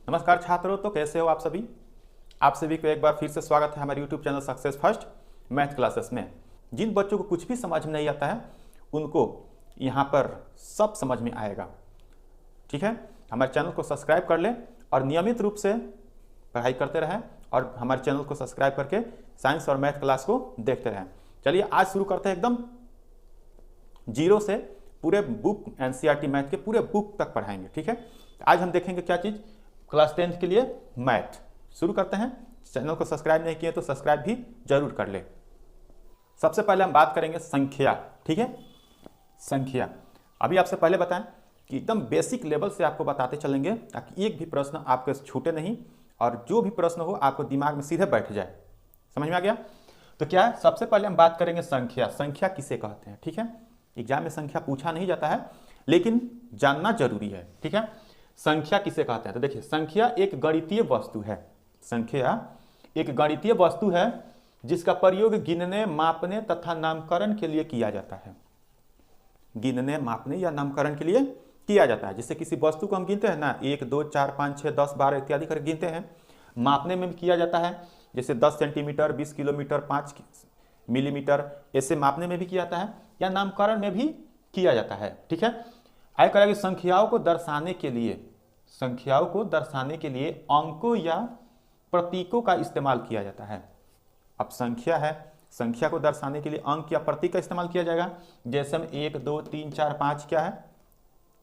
नमस्कार छात्रों, तो कैसे हो आप सभी। आप सभी को एक बार फिर से स्वागत है हमारे YouTube channel success first math classes में। जिन बच्चों को कुछ भी समझ में नहीं आता है उनको यहाँ पर सब समझ में आएगा। ठीक है, हमारे चैनल को सब्सक्राइब कर लें और नियमित रूप से पढ़ाई करते रहें और हमारे चैनल को सब्सक्राइब करके साइंस और मैथ क्लास को देखते रहें। चलिए आज शुरू करते हैं एकदम जीरो से। पूरे बुक एनसीईआरटी मैथ के पूरे बुक तक पढ़ाएंगे। ठीक है, आज हम देखेंगे क्या चीज़, क्लास 10th के लिए मैथ। शुरू करते हैं। चैनल को सब्सक्राइब नहीं किए तो सब्सक्राइब भी जरूर कर ले। सबसे पहले हम बात करेंगे संख्या। ठीक है, संख्या अभी आपसे पहले बताएं कि एकदम बेसिक लेवल से आपको बताते चलेंगे ताकि एक भी प्रश्न आपके छूटे नहीं और जो भी प्रश्न हो आपको दिमाग में सीधे बैठ जाए। समझ में आ गया? तो क्या है, सबसे पहले हम बात करेंगे संख्या। संख्या किसे कहते हैं? ठीक है, एग्जाम में संख्या पूछा नहीं जाता है लेकिन जानना जरूरी है। ठीक है, संख्या किसे कहते हैं? तो देखिए, संख्या एक गणितीय वस्तु है। संख्या एक गणितीय वस्तु है जिसका प्रयोग गिनने, मापने तथा नामकरण के लिए किया जाता है। गिनने, मापने या नामकरण के लिए किया जाता है। जैसे किसी वस्तु को हम गिनते हैं ना, 1 2 4 5 6 10 12 इत्यादि कर गिनते हैं। मापने में भी किया जाता है, जैसे 10 सेंटीमीटर, 20 किलोमीटर, 5 मिलीमीटर, ऐसे मापने में भी किया जाता है या नामकरण में भी किया जाता है। ठीक है, आगे करेंगे संख्याओं को दर्शाने के लिए। संख्याओं को दर्शाने के लिए अंकों या प्रतीकों का इस्तेमाल किया जाता है। अब संख्या है, संख्या को दर्शाने के लिए अंक या प्रतीक का इस्तेमाल किया जाएगा। जैसे हम 1 2 3 4 5 क्या है,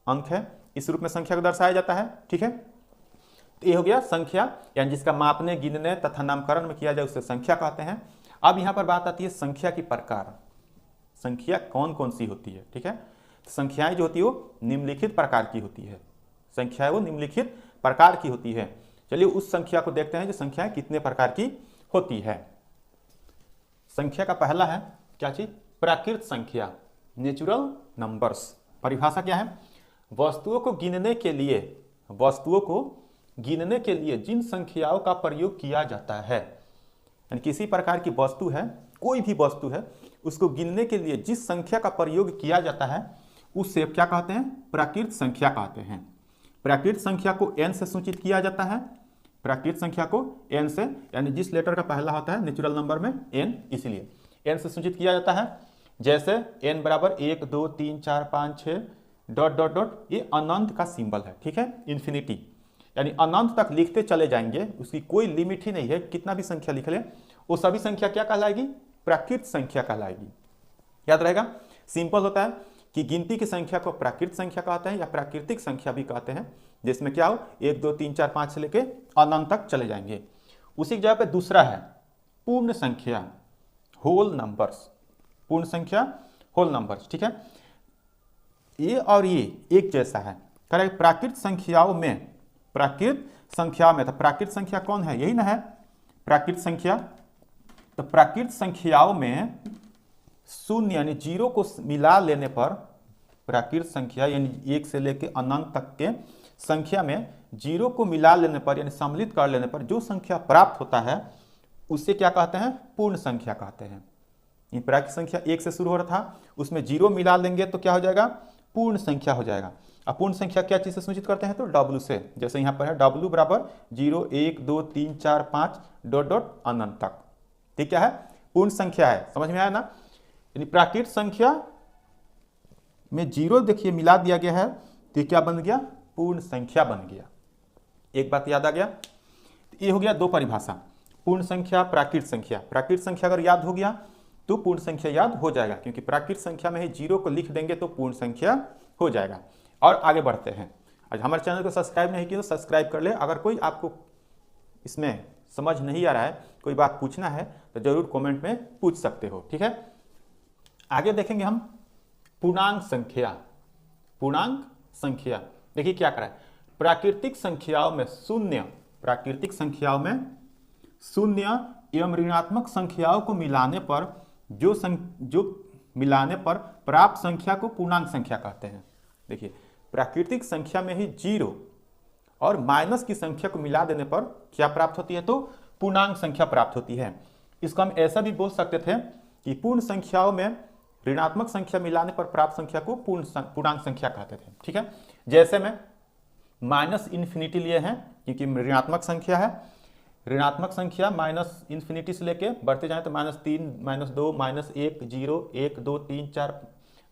अंक है, इस रूप में संख्या को दर्शाया जाता है। ठीक है, तो ये हो गया संख्या, यानी जिसका मापने, गिनने तथा नामकरण में किया जाए उसे संख्या कहते हैं। अब यहां पर बात आती है संख्या की प्रकार। संख्या कौन कौन सी होती है? ठीक है, संख्याएं जो होती है वो निम्नलिखित प्रकार की होती है। संख्याएं वो निम्नलिखित प्रकार की होती है। चलिए उस संख्या को देखते हैं जो संख्याएं कितने प्रकार की होती है। संख्या का पहला है क्या चीज? प्राकृत संख्या, नेचुरल नंबर्स। परिभाषा क्या है? वस्तुओं को गिनने के लिए, वस्तुओं को गिनने के लिए जिन संख्याओं का प्रयोग किया जाता है, यानी किसी प्रकार की वस्तु है, कोई भी वस्तु है, उसको गिनने के लिए जिस संख्या का प्रयोग किया जाता है उससे क्या कहते हैं? प्राकृत संख्या कहते हैं। प्राकृत संख्या को n से सूचित किया जाता है। प्राकृत संख्या को n से, यानी जिस लेटर का पहला होता है नेचुरल नंबर में n, इसलिए n से सूचित किया जाता है। जैसे n बराबर 1 2 3 4 5 6 डॉट डॉट डॉट, ये अनंत का सिंबल है। ठीक है, इन्फिनिटी, यानी अनंत तक लिखते चले जाएंगे, उसकी कोई लिमिट ही नहीं है। कितना भी संख्या लिख ले वो सभी संख्या क्या कहलाएगी? प्राकृत संख्या कहलाएगी। याद रहेगा, सिंपल होता है कि गिनती की संख्या को प्राकृत संख्या कहते हैं या प्राकृतिक संख्या भी कहते हैं, जिसमें क्या हो 1 2 3 4 5 से लेके अनंत तक चले जाएंगे। उसी की जगह पे दूसरा है पूर्ण संख्या, होल नंबर्स। पूर्ण संख्या, होल नंबर्स। ठीक है, ये और ये एक जैसा है। करेक्ट, प्राकृत संख्याओं में, प्राकृत संख्या में, तो प्राकृत संख्या कौन है? यही ना है प्राकृत संख्या। तो प्राकृत संख्याओं में शून्य यानी जीरो को मिला लेने पर, प्राकृत संख्या यानी 1 से लेकर अनंत तक के संख्या में जीरो को मिला लेने पर यानी सम्मिलित कर लेने पर जो संख्या प्राप्त होता है उसे क्या कहते हैं? पूर्ण संख्या कहते हैं। ये प्राकृत संख्या 1 से शुरू हो रहा था, उसमें जीरो मिला लेंगे तो क्या हो जाएगा? पूर्ण संख्या हो जाएगा। अब पूर्ण संख्या क्या चीज से सूचित करते हैं? तो W से। जैसे यहाँ पर है W बराबर 0 1 2 3 4 5 डॉट डॉट अनंत तक। ठीक, क्या है? पूर्ण संख्या है। समझ में आया ना? यानी प्राकृत संख्या में जीरो देखिए मिला दिया गया है तो क्या बन गया? पूर्ण संख्या बन गया। एक बात याद आ गया? तो ये हो गया दो परिभाषा, पूर्ण संख्या, प्राकृत संख्या। प्राकृत संख्या अगर याद हो गया तो पूर्ण संख्या याद हो जाएगा, क्योंकि प्राकृत संख्या में ही जीरो को लिख देंगे तो पूर्ण संख्या हो जाएगा। और आगे बढ़ते हैं। आज हमारे चैनल को सब्सक्राइब नहीं किया तो सब्सक्राइब कर ले। अगर कोई आपको इसमें समझ नहीं आ रहा है, कोई बात पूछना है तो जरूर कमेंट में पूछ सकते हो। ठीक है, आगे देखेंगे हम पूर्णांक संख्या। पूर्णांक संख्या देखिए क्या करा है, प्राकृतिक संख्याओं में शून्य, प्राकृतिक संख्याओं में शून्य एवं ऋणात्मक संख्याओं को मिलाने पर जो मिलाने पर प्राप्त संख्या को पूर्णांक संख्या कहते हैं। देखिए, प्राकृतिक संख्या में ही जीरो और माइनस की संख्या को मिला देने पर क्या प्राप्त होती है? तो पूर्णांक संख्या प्राप्त होती है। इसको हम ऐसा भी बोल सकते थे कि पूर्ण संख्याओं में ऋणात्मक संख्या मिलाने पर प्राप्त संख्या को पूर्णांक संख्या कहते थे। ठीक है, जैसे में माइनस इन्फिनिटी लिए हैं क्योंकि ऋणात्मक संख्या है। ऋणात्मक संख्या माइनस इन्फिनिटी से लेके बढ़ते जाए तो -3, -2, -1, 0, 1, 2, 3, 4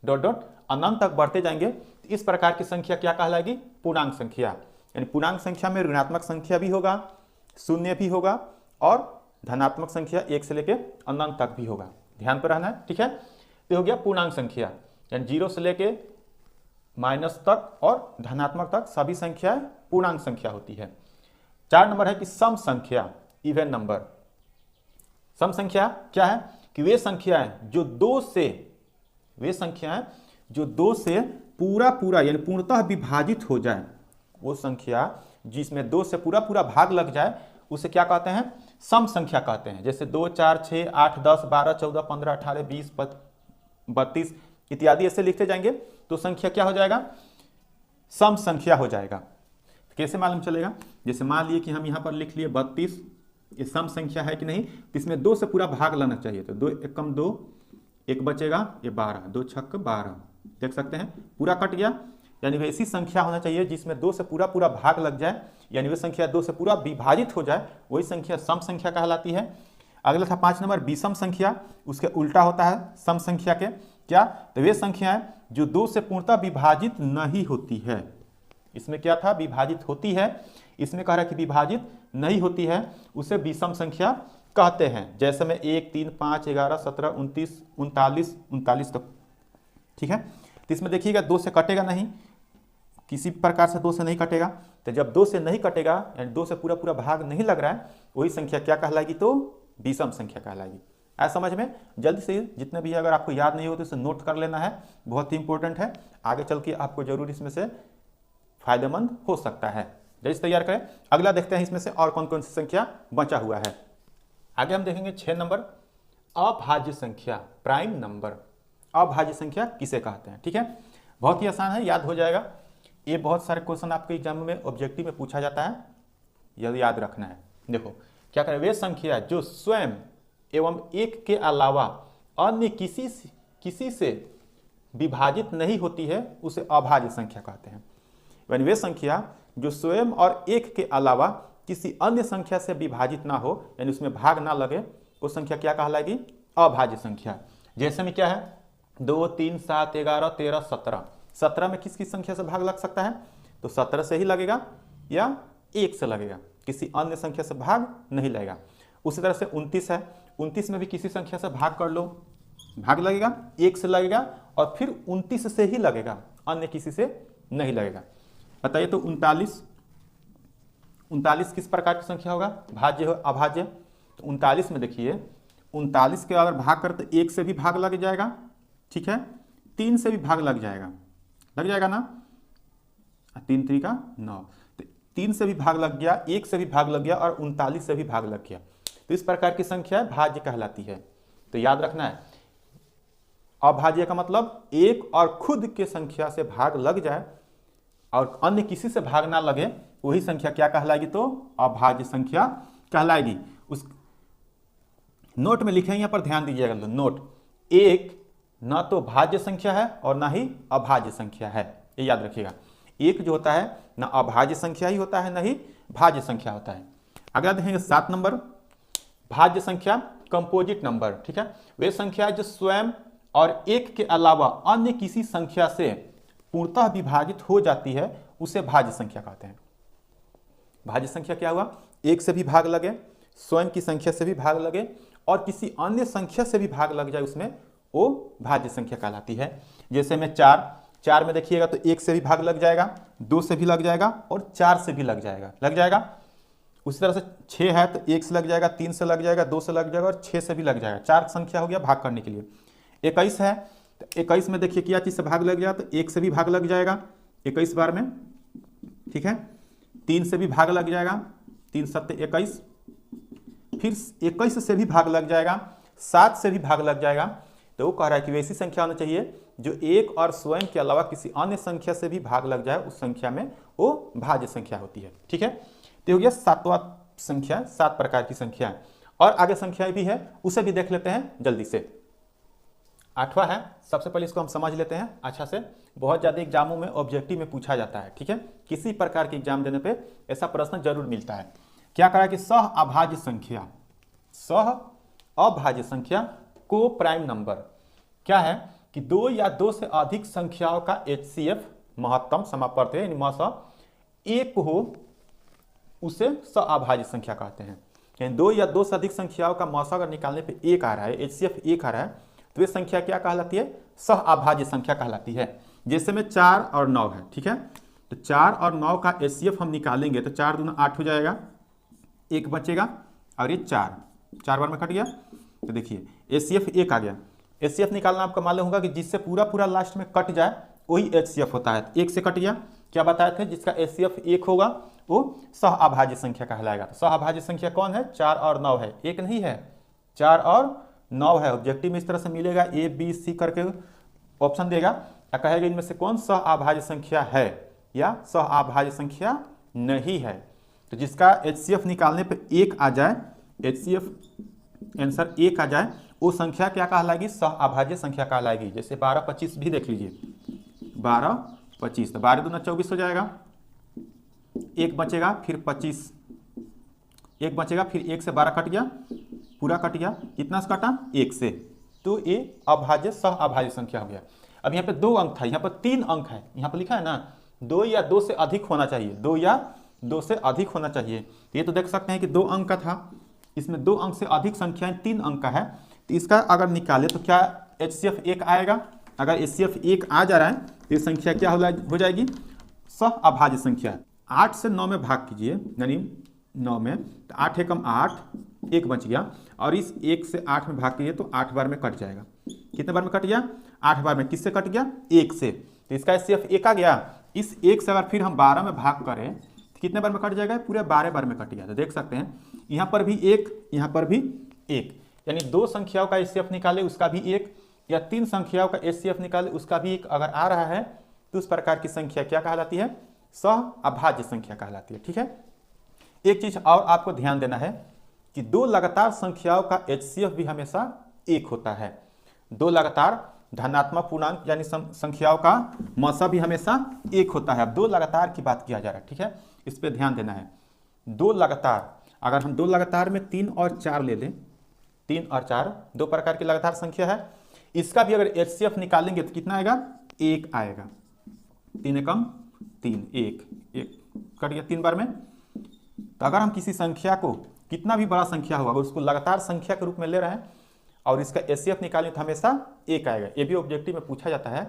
डॉट डॉट अनंत तक बढ़ते जाएंगे। इस प्रकार की संख्या क्या कहलाएगी? पूर्णांक संख्या। यानी पूर्णांक संख्या में ऋणात्मक संख्या भी होगा, शून्य भी होगा और धनात्मक संख्या 1 से लेके अनंत तक भी होगा। ध्यान पर रहना है, ठीक है। तो हो गया पूर्णांक संख्या, यानी 0 से लेके माइनस तक और धनात्मक तक सभी संख्याएं पूर्णांक संख्या होती है। 4 नंबर है कि सम संख्या, इवन नंबर। सम संख्या क्या है कि वे संख्याएं जो दो से पूरा यानी पूर्णतः विभाजित हो जाए, वो संख्या जिसमें 2 से पूरा भाग लग जाए उसे क्या कहते हैं? सम संख्या कहते हैं। जैसे 2, 4, 6, 8, 10, 12, 14, 15, 18, 20, 32 इत्यादि ऐसे लिखते जाएंगे तो संख्या क्या हो जाएगा? सम संख्या हो जाएगा। कैसे मालूम चलेगा? जैसे मान लिए कि हम यहाँ पर लिख लिए 32, ये सम संख्या है कि नहीं, तो इसमें 2 से पूरा भाग लेना चाहिए। तो 2 एकम 2, 1 बचेगा, ये 12, 2 छक्क 12, देख सकते हैं पूरा कट गया। यानी वैसी संख्या होना चाहिए जिसमें 2 से पूरा भाग लग जाए, यानी वह संख्या 2 से पूरा विभाजित हो जाए, वही संख्या सम संख्या कहलाती है। अगला था 5 नंबर विषम संख्या, उसके उल्टा होता है सम संख्या के। क्या? तो वे संख्याएं जो 2 से पूर्णतः विभाजित नहीं होती है। इसमें क्या था? विभाजित होती है, इसमें कह रहा है कि विभाजित नहीं होती है, उसे विषम संख्या कहते हैं। जैसे में 1, 3, 5, 11, 17, 29, 39 तक, ठीक है। तो इसमें देखिएगा 2 से कटेगा नहीं, किसी प्रकार से 2 से नहीं कटेगा। तो जब 2 से नहीं कटेगा यानी 2 से पूरा भाग नहीं लग रहा है, वही संख्या क्या कहलाएगी? तो विषम संख्या कहलाएगी। आया समझ में? जल्दी से जितने भी अगर आपको याद नहीं हो तो इसे नोट कर लेना है, बहुत ही इंपॉर्टेंट है, आगे चल के आपको जरूर इसमें से फायदेमंद हो सकता है। जल्दी तैयार करें। अगला देखते हैं इसमें से और कौन कौन सी संख्या बचा हुआ है। आगे हम देखेंगे 6 नंबर अभाज्य संख्या, प्राइम नंबर। अभाज्य संख्या किसे कहते हैं? ठीक है, बहुत ही आसान है, याद हो जाएगा। ये बहुत सारे क्वेश्चन आपके एग्जाम में ऑब्जेक्टिव में पूछा जाता है, यह याद रखना है। देखो क्या करें, वे संख्या जो स्वयं एवं एक के अलावा अन्य किसी से विभाजित नहीं होती है उसे अभाज्य संख्या कहते हैं। यानी वे संख्या जो स्वयं और एक के अलावा किसी अन्य संख्या से विभाजित ना हो, यानी उसमें भाग ना लगे, वो संख्या क्या कहलाएगी? अभाज्य संख्या। जैसे में क्या है, 2, 3, 7, 11, 13, 17। 17 में किस किस संख्या से भाग लग सकता है? तो 17 से ही लगेगा या 1 से लगेगा, किसी अन्य संख्या से भाग नहीं लगेगा। उसी तरह से 29 है, 29 में भी किसी संख्या से भाग कर लो, भाग लगेगा, 1 से लगेगा और फिर 29 से ही लगेगा, अन्य किसी से नहीं लगेगा। बताइए तो 39 किस प्रकार की संख्या होगा? भाज्य हो अभाज्य? तो 39 में देखिए, 39 के अगर भाग कर तो 1 से भी भाग लग जाएगा, ठीक है, 3 से भी भाग लग जाएगा ना, 3 3 का 9, तो 3 से भी भाग लग गया, 1 से भी भाग लग गया और 39 से भी भाग लग गया। तो इस प्रकार की संख्या भाज्य कहलाती है। तो याद रखना है, अभाज्य का मतलब एक और खुद के संख्या से भाग लग जाए और अन्य किसी से भाग ना लगे, वही संख्या क्या कहलाएगी? तो अभाज्य संख्या कहलाएगी। उस नोट में लिखे, यहां पर ध्यान दीजिएगा नोट, एक ना तो भाज्य संख्या है और ना ही अभाज्य संख्या है, ये याद रखिएगा। एक जो होता है ना अभाज्य संख्या ही होता है, ना ही भाज्य संख्या होता है। अगला देखेंगे 7 नंबर भाज्य संख्या, कंपोजिट नंबर। ठीक है, वे संख्या जो स्वयं और एक के अलावा अन्य किसी संख्या से पूर्णतः विभाजित हो जाती है उसे भाज्य संख्या कहते हैं। भाज्य संख्या क्या हुआ? एक से भी भाग लगे, स्वयं की संख्या से भी भाग लगे और किसी अन्य संख्या से भी भाग लग जाए, उसमें वो भाज्य संख्या कहलाती है। जैसे में 4 में देखिएगा तो 1 से भी भाग लग जाएगा, 2 से भी लग जाएगा और 4 से भी लग जाएगा। उसी तरह से 6 है तो 1 से लग जाएगा, 3 से लग जाएगा, 2 से लग जाएगा और 6 से भी लग जाएगा। 4 संख्या हो गया भाग करने के लिए। 21 है तो 21 में देखिए क्या चीज से भाग लग गया, तो 1 से भी भाग लग जाएगा 21 बार में, ठीक है, 3 से भी भाग लग जाएगा, 3 7 21, फिर 21 से भी भाग लग जाएगा, 7 से भी भाग लग जाएगा। तो वो कह रहा है कि वैसी संख्या होना चाहिए जो एक और स्वयं के अलावा किसी अन्य संख्या से भी भाग लग जाए, उस संख्या में वो भाज्य संख्या होती है। ठीक है, तो हो गया 7वां संख्या, 7 प्रकार की संख्या। और आगे संख्याएं भी है, उसे भी देख लेते हैं जल्दी से। 8वां है। सबसे पहले इसको हम समझ लेते हैं अच्छा से। बहुत ज़्यादा एग्जामों में ऑब्जेक्टिव में पूछा जाता है, ठीक है, किसी प्रकार के एग्जाम देने पे ऐसा प्रश्न जरूर मिलता है। क्या करा कि सह अभाज्य संख्या, सह अभाज्य संख्या को प्राइम नंबर क्या है कि 2 या 2 से अधिक संख्याओं का HCF महत्तम समापर्त है, यानी मसा 1 हो, उसे सअभाज्य संख्या कहते हैं। यानी 2 या 2 से अधिक संख्याओं का मौसा अगर निकालने पे 1 आ रहा है, HCF 1 आ रहा है, तो ये संख्या क्या कहलाती है? सअभाज्य संख्या कहलाती है। जैसे में 4 और 9 है, ठीक है, तो 4 और 9 का HCF हम निकालेंगे तो 4 दूना 8 हो जाएगा, 1 बचेगा और ये 4 बार में कट गया। तो देखिए HCF 1 आ गया। HCF निकालना आपको मालूम होगा कि जिससे पूरा पूरा लास्ट में कट जाए वही HCF होता है। 1 से कट गया, क्या बताए थे? जिसका HCF 1 होगा वो सहअभाज्य संख्या कहलाएगा। तो सहअभाज्य संख्या कौन है? 4 और 9 है, 1 नहीं है, 4 और 9 है। ऑब्जेक्टिव में इस तरह से मिलेगा, A B C करके ऑप्शन देगा, या कहेगा इनमें से कौन सहअभाज्य संख्या है या सहअभाज्य संख्या नहीं है। तो जिसका HCF निकालने पे 1 आ जाए, HCF आंसर 1 आ जाए, वो संख्या क्या कहलाएगी? सहअभाज्य संख्या कहलाएगी। जैसे 12 25 भी देख लीजिए, 12 25, तो 12 दूना 24 हो जाएगा, 1 बचेगा फिर 25, 1 बचेगा फिर 1 से 12 कट गया, पूरा कट गया, कितना से कटा? 1 से। तो ये अभाज्य सहअभाज्य संख्या हो गया। अब यहाँ पे 2 अंक था, यहाँ पर 3 अंक है, यहाँ पर लिखा है ना 2 या 2 से अधिक होना चाहिए, 2 या 2 से अधिक होना चाहिए। ये तो देख सकते हैं कि 2 अंक का था, इसमें 2 अंक से अधिक संख्याएं 3 अंक का है, तो इसका अगर निकाले तो क्या HCF 1 आएगा? अगर HCF 1 आ जा रहा है तो ये संख्या क्या हो जाएगी? सहअभाज्य संख्या। 8 से 9 में भाग कीजिए, यानी 9 में, तो 8 एकम 8, 1 बच गया, और इस 1 से 8 में भाग कीजिए तो 8 बार में कट जाएगा। कितने बार में कट गया? 8 बार में। किससे कट गया? 1 से। तो इसका HCF 1 आ गया। इस 1 से अगर फिर हम 12 में भाग करें तो कितने बार में कट जाएगा? पूरे 12 बार में कट गया। तो देख सकते हैं यहाँ पर भी 1, यहाँ पर भी 1, यानी 2 संख्याओं का HCF निकाले उसका भी 1, या 3 संख्याओं का HCF निकाले उसका भी 1 अगर आ रहा है तो उस प्रकार की संख्या क्या कहलाती है? सहअभाज्य संख्या कहलाती है, ठीक है। एक चीज और आपको ध्यान देना है कि 2 लगातार संख्याओं का HCF भी हमेशा 1 होता है। 2 लगातार धनात्मक पूर्णांक यानी संख्याओं का मौसा भी हमेशा 1 होता है। अब 2 लगातार की बात किया जा रहा है, ठीक है, इस पर ध्यान देना है। 2 लगातार, अगर हम 2 लगातार में 3 और 4 ले लें, 3 और 4 2 प्रकार की लगातार संख्या है, इसका भी अगर HCF निकालेंगे तो कितना आएगा? 1 आएगा। 3 एकम 3, 1 कट गया 3 बार में। तो अगर हम किसी संख्या को, कितना भी बड़ा संख्या होगा, अगर उसको लगातार संख्या के रूप में ले रहे हैं और इसका HCF निकालें तो हमेशा 1 आएगा। ये भी ऑब्जेक्टिव में पूछा जाता है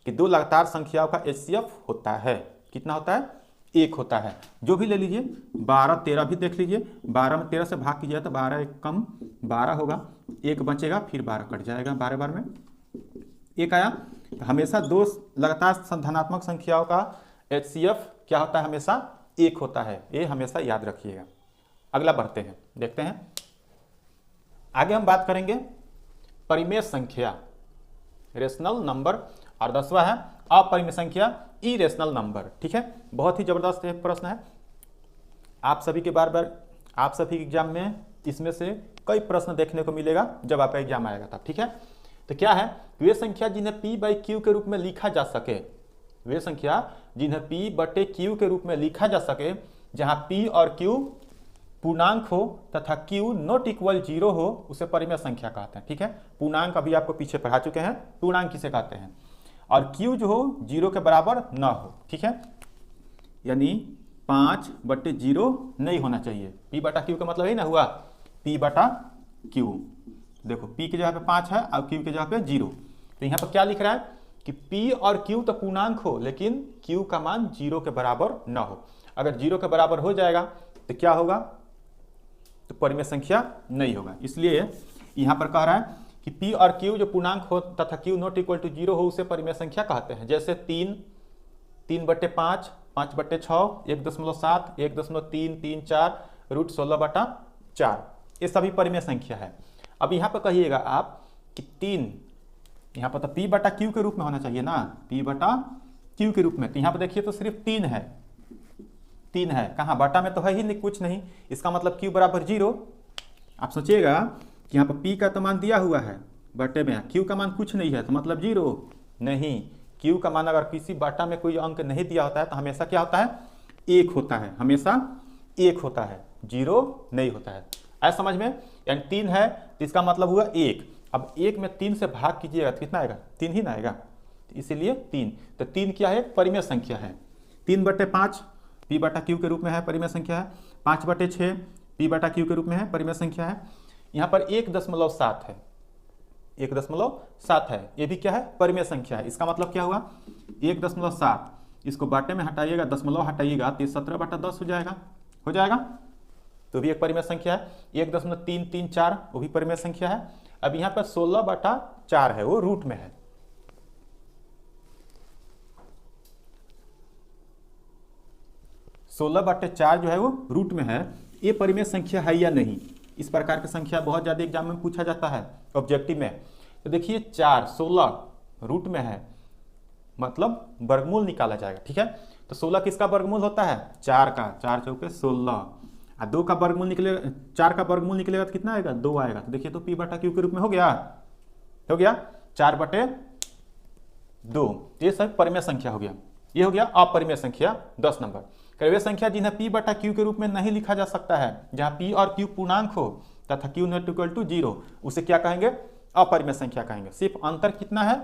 कि 2 लगातार संख्याओं का HCF होता है, कितना होता है? 1 होता है। जो भी ले लीजिए, 12 13 भी देख लीजिए, 12 में 13 से भाग कीजिए तो 12 एकम 12 होगा, 1 बचेगा फिर 12 कट जाएगा, 12 बार में 1 आया। तो हमेशा 2 लगातार धनात्मक संख्याओं का HCF क्या होता है? हमेशा 1 होता है। ये हमेशा याद रखिएगा। अगला बढ़ते हैं, देखते हैं आगे हम बात करेंगे परिमेय संख्या, रेशनल नंबर, और 10वां है अपरिमेय संख्या, इरेशनल नंबर, ठीक है। बहुत ही जबरदस्त प्रश्न है। आप सभी के बार आप सभी एग्जाम में इसमें से कई प्रश्न देखने को मिलेगा जब आपका एग्जाम आएगा तब, ठीक है। तो क्या है? वे संख्या जिन्हें P/Q के रूप में लिखा जा सके, वे संख्या जिन्हें P/Q के रूप में लिखा जा सके, जहां P और Q पूर्णांक हो तथा Q नॉट इक्वल 0 हो, उसे परिमेय संख्या कहते हैं, ठीक है। पूर्णांक अभी आपको पीछे पढ़ा चुके हैं, पूर्णांक किसे कहते हैं, और Q जो हो 0 के बराबर न हो, ठीक है, यानी 5/0 नहीं होना चाहिए। P/Q का मतलब ही ना हुआ P/Q। देखो P की जगह पे 5 है और Q की जगह पे 0, तो यहाँ पर क्या लिख रहा है कि P और Q तो पूर्णांक हो लेकिन Q का मान 0 के बराबर न हो। अगर 0 के बराबर हो जाएगा तो क्या होगा? तो परिमेय संख्या नहीं होगा। इसलिए यहाँ पर कह रहा है कि P और Q जो पूर्णांक हो तथा Q नॉट इक्वल टू 0 हो, उसे परिमेय संख्या कहते हैं। जैसे 3, 3/5, 5/6, 1.7, 1.3, 3, 4, √16/4, ये सभी परिमेय संख्या है। अब यहाँ पर कहिएगा आप कि 3, यहाँ पर तो P/Q के रूप में होना चाहिए ना, P/Q के रूप में। तो यहाँ पर देखिए तो सिर्फ 3 है, 3 है, कहाँ बटा में तो है ही नहीं, कुछ नहीं। इसका मतलब Q बराबर 0। आप सोचिएगा कि यहाँ पर P का तो मान दिया हुआ है, बटे में क्यू का मान कुछ नहीं है तो मतलब 0 नहीं। क्यू का मान अगर किसी बटा में कोई अंक नहीं दिया होता है तो हमेशा क्या होता है, 1 होता है, हमेशा 1 होता है, 0 नहीं होता है। ऐसा समझ में, यानी 3 है तो इसका मतलब हुआ 1। अब 1 में 3 से भाग कीजिएगा तो कितना आएगा, 3 ही ना आएगा, इसीलिए 3। तो 3 क्या है, परिमेय संख्या है। 3/5 पी बटा क्यू के रूप में है, परिमेय संख्या है। 5/6 पी बटा क्यू के रूप में है, परिमेय संख्या है। यहाँ पर 1.7 है, 1.7 है, ये भी क्या है, परिमेय संख्या है। इसका मतलब क्या हुआ, 1.7, इसको बाटे में हटाइएगा, दशमलव हटाइएगा तो 17/10 हो जाएगा, तो भी एक परिमेय संख्या है। 1.334 वो भी परिमेय संख्या है। अब यहाँ पर 16/4 है, वो रूट में है। 16/4 जो है वो रूट में है, ये परिमेय संख्या है या नहीं। इस प्रकार की संख्या बहुत ज़्यादा एग्जाम में पूछा जाता है ऑब्जेक्टिव में। तो देखिए 4 16 रूट में है, मतलब वर्गमूल निकाला जाएगा, ठीक है। तो 16 किसका वर्गमूल होता है, 4 का, 4 चौके 16, और 2 का वर्गमूल निकलेगा, 4 का वर्गमूल निकलेगा तो कितना आएगा, 2 आएगा। तो देखिए तो पी बटा क्यू के रूप में हो गया 4/2। ये सब परिमेय संख्या हो गया। ये हो गया अपरिमेय संख्या 10 नंबर। वे संख्या जिन्हें पी बटा क्यू के रूप में नहीं लिखा जा सकता है, जहां पी और क्यू पूर्णांक हो तथा क्यू नॉट इक्वल टू 0, उसे क्या कहेंगे, अपरिमेय संख्या कहेंगे। सिर्फ अंतर कितना है,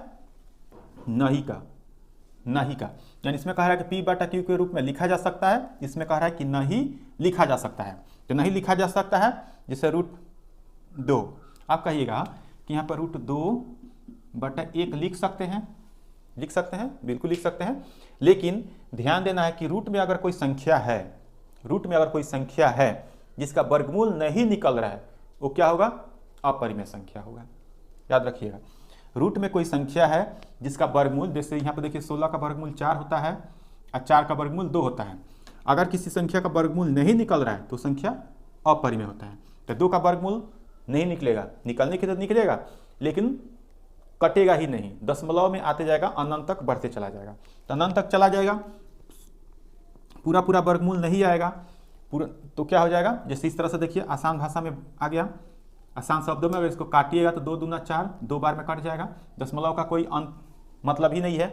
नहीं का, यानी इसमें कह रहा है कि पी बटा क्यू के रूप में लिखा जा सकता है, इसमें कह रहा है कि नहीं लिखा जा सकता है। तो नहीं लिखा जा सकता है, जैसे √2, आप कहिएगा कि यहाँ पर √2/1 लिख सकते हैं, बिल्कुल लिख सकते हैं। लेकिन ध्यान देना है कि रूट में अगर कोई संख्या है, जिसका वर्गमूल नहीं निकल रहा है, वो क्या होगा, अपरिमेय संख्या होगा। याद रखिएगा, रूट में कोई संख्या है जिसका वर्गमूल, जैसे यहाँ पर देखिए 16 का वर्गमूल 4 होता है और 4 का वर्गमूल 2 होता है। अगर किसी संख्या का वर्गमूल नहीं निकल रहा है तो संख्या अपरिमेय होता है। तो 2 का वर्गमूल नहीं निकलेगा, निकलने की तो निकलेगा लेकिन कटेगा ही नहीं, दशमलव में आते जाएगा, अनंत तक बढ़ते चला जाएगा। तो अनंत तक चला जाएगा, पूरा वर्गमूल नहीं आएगा पूरा, तो क्या हो जाएगा, जैसे इस तरह से देखिए आसान भाषा में आ गया, आसान शब्दों में अगर इसको काटिएगा तो 2 दूना 4, 2 बार में कट जाएगा। दशमलव का कोई अंत मतलब ही नहीं है,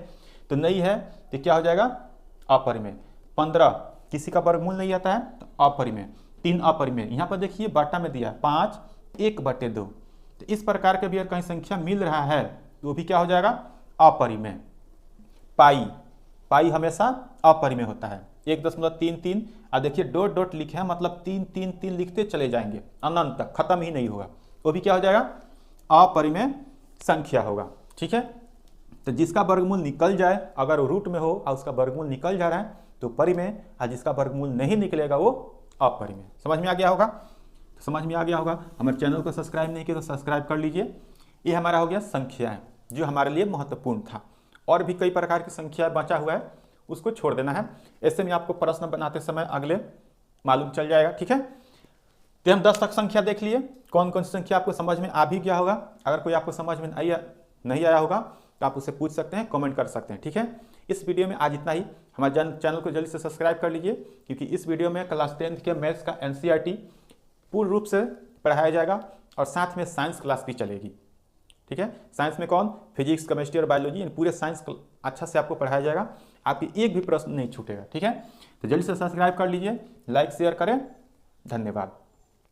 तो नहीं है तो क्या हो जाएगा, अपरिमेय। 15 किसी का वर्गमूल नहीं आता है तो अपरिमेय। 3 अपरिमेय। यहाँ पर देखिए बाटा में दिया 5 1/2, तो इस प्रकार के भी अगर कहीं संख्या मिल रहा है तो वो भी क्या हो जाएगा, अपरिमेय। पाई हमेशा अपरिमेय होता है, 1.33। और देखिए डॉट लिखे हैं, मतलब 3 3 3 लिखते चले जाएंगे अनंत तक, खत्म ही नहीं होगा, वो भी क्या हो जाएगा, अपरिमेय संख्या होगा, ठीक है। तो जिसका वर्गमूल निकल जाए, अगर वो रूट में हो और उसका वर्गमूल निकल जा रहा है तो परिमेय, और जिसका वर्गमूल नहीं निकलेगा वो अपरिमेय। समझ में आ गया होगा, हमारे चैनल को सब्सक्राइब नहीं किया तो सब्सक्राइब कर लीजिए। ये हमारा हो गया संख्याएं, जो हमारे लिए महत्वपूर्ण था। और भी कई प्रकार की संख्याएं बचा हुआ है, उसको छोड़ देना है। ऐसे में आपको प्रश्न बनाते समय अगले मालूम चल जाएगा, ठीक है। तो हम 10 तक संख्या देख लिए, कौन कौन सी संख्या आपको समझ में आ भी गया होगा। अगर कोई आपको समझ में नहीं आया होगा तो आप उससे पूछ सकते हैं, कमेंट कर सकते हैं, ठीक है। इस वीडियो में आज इतना ही। हमारे चैनल को जल्दी से सब्सक्राइब कर लीजिए, क्योंकि इस वीडियो में क्लास 10 के मैथ्स का NCERT पूर्ण रूप से पढ़ाया जाएगा और साथ में साइंस क्लास भी चलेगी, ठीक है। साइंस में कौन, फिजिक्स, केमिस्ट्री और बायोलॉजी, इन पूरे साइंस अच्छा से आपको पढ़ाया जाएगा, आपकी एक भी प्रश्न नहीं छूटेगा, ठीक है। तो जल्दी से सब्सक्राइब कर लीजिए, लाइक शेयर करें, धन्यवाद।